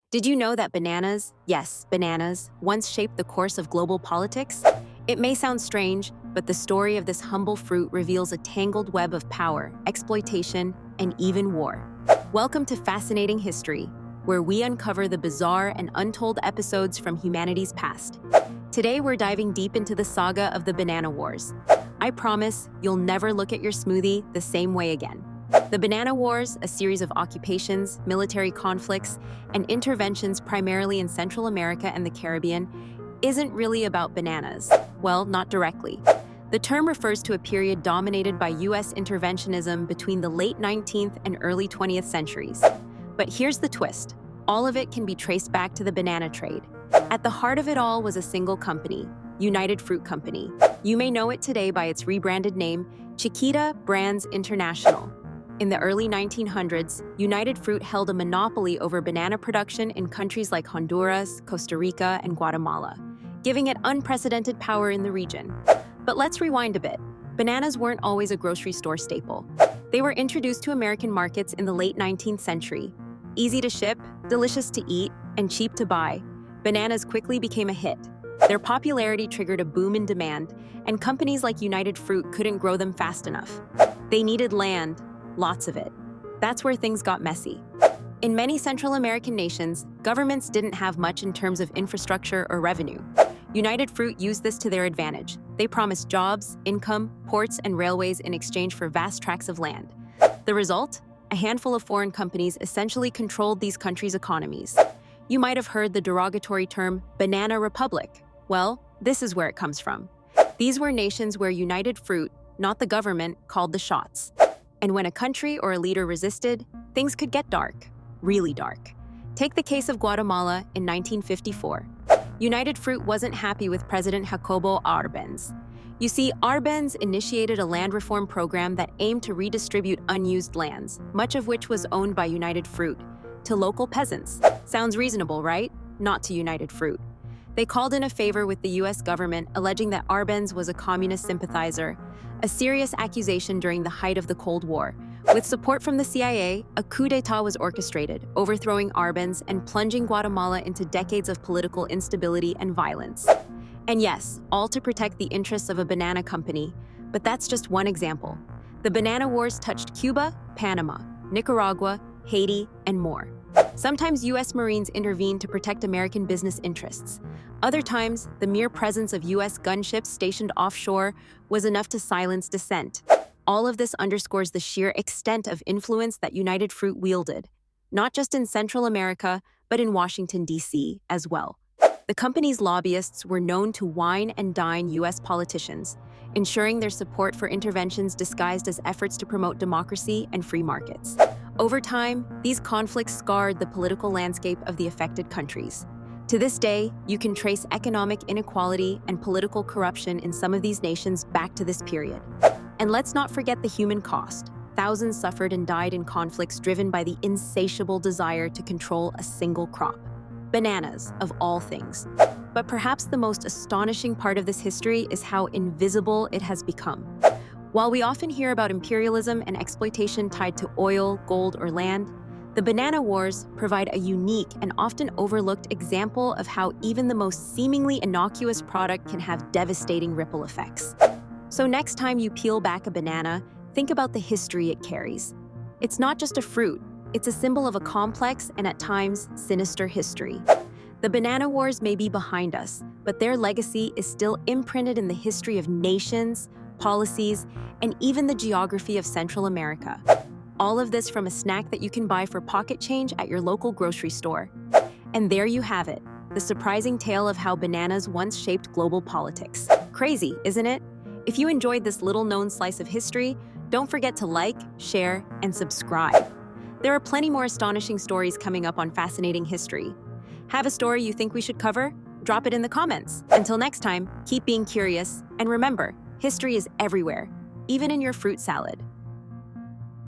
Did you know that bananas, yes, bananas, once shaped the course of global politics? It may sound strange, but the story of this humble fruit reveals a tangled web of power, exploitation, and even war. Welcome to Fascinating History, where we uncover the bizarre and untold episodes from humanity's past. Today, we're diving deep into the saga of the Banana Wars. I promise you'll never look at your smoothie the same way again. The Banana Wars, a series of occupations, military conflicts, and interventions primarily in Central America and the Caribbean, isn't really about bananas. Well, not directly. The term refers to a period dominated by U.S. interventionism between the late 19th and early 20th centuries. But here's the twist. All of it can be traced back to the banana trade. At the heart of it all was a single company, United Fruit Company. You may know it today by its rebranded name, Chiquita Brands International. In the early 1900s, United Fruit held a monopoly over banana production in countries like Honduras, Costa Rica, and Guatemala, giving it unprecedented power in the region. But let's rewind a bit. Bananas weren't always a grocery store staple. They were introduced to American markets in the late 19th century. Easy to ship, delicious to eat, and cheap to buy, bananas quickly became a hit. Their popularity triggered a boom in demand, and companies like United Fruit couldn't grow them fast enough. They needed land, lots of it. That's where things got messy. In many Central American nations, governments didn't have much in terms of infrastructure or revenue. United Fruit used this to their advantage. They promised jobs, income, ports, and railways in exchange for vast tracts of land. The result? A handful of foreign companies essentially controlled these countries' economies. You might have heard the derogatory term banana republic. Well, this is where it comes from. These were nations where United Fruit, not the government, called the shots. And when a country or a leader resisted, things could get dark, really dark. Take the case of Guatemala in 1954. United Fruit wasn't happy with President Jacobo Arbenz. You see, Arbenz initiated a land reform program that aimed to redistribute unused lands, much of which was owned by United Fruit, to local peasants. Sounds reasonable, right? Not to United Fruit. They called in a favor with the US government, alleging that Arbenz was a communist sympathizer, a serious accusation during the height of the Cold War. With support from the CIA, a coup d'etat was orchestrated, overthrowing Arbenz and plunging Guatemala into decades of political instability and violence. And yes, all to protect the interests of a banana company, but that's just one example. The Banana Wars touched Cuba, Panama, Nicaragua, Haiti, and more. Sometimes U.S. Marines intervened to protect American business interests. Other times, the mere presence of U.S. gunships stationed offshore was enough to silence dissent. All of this underscores the sheer extent of influence that United Fruit wielded, not just in Central America, but in Washington, D.C. as well. The company's lobbyists were known to wine and dine U.S. politicians, ensuring their support for interventions disguised as efforts to promote democracy and free markets. Over time, these conflicts scarred the political landscape of the affected countries. To this day, you can trace economic inequality and political corruption in some of these nations back to this period. And let's not forget the human cost. Thousands suffered and died in conflicts driven by the insatiable desire to control a single crop. Bananas, of all things. But perhaps the most astonishing part of this history is how invisible it has become. While we often hear about imperialism and exploitation tied to oil, gold, or land, the Banana Wars provide a unique and often overlooked example of how even the most seemingly innocuous product can have devastating ripple effects. So next time you peel back a banana, think about the history it carries. It's not just a fruit, it's a symbol of a complex and at times sinister history. The Banana Wars may be behind us, but their legacy is still imprinted in the history of nations, policies, and even the geography of Central America. All of this from a snack that you can buy for pocket change at your local grocery store. And there you have it, the surprising tale of how bananas once shaped global politics. Crazy, isn't it? If you enjoyed this little-known slice of history, don't forget to like, share, and subscribe. There are plenty more astonishing stories coming up on Fascinating History. Have a story you think we should cover? Drop it in the comments. Until next time, keep being curious, and remember, history is everywhere, even in your fruit salad.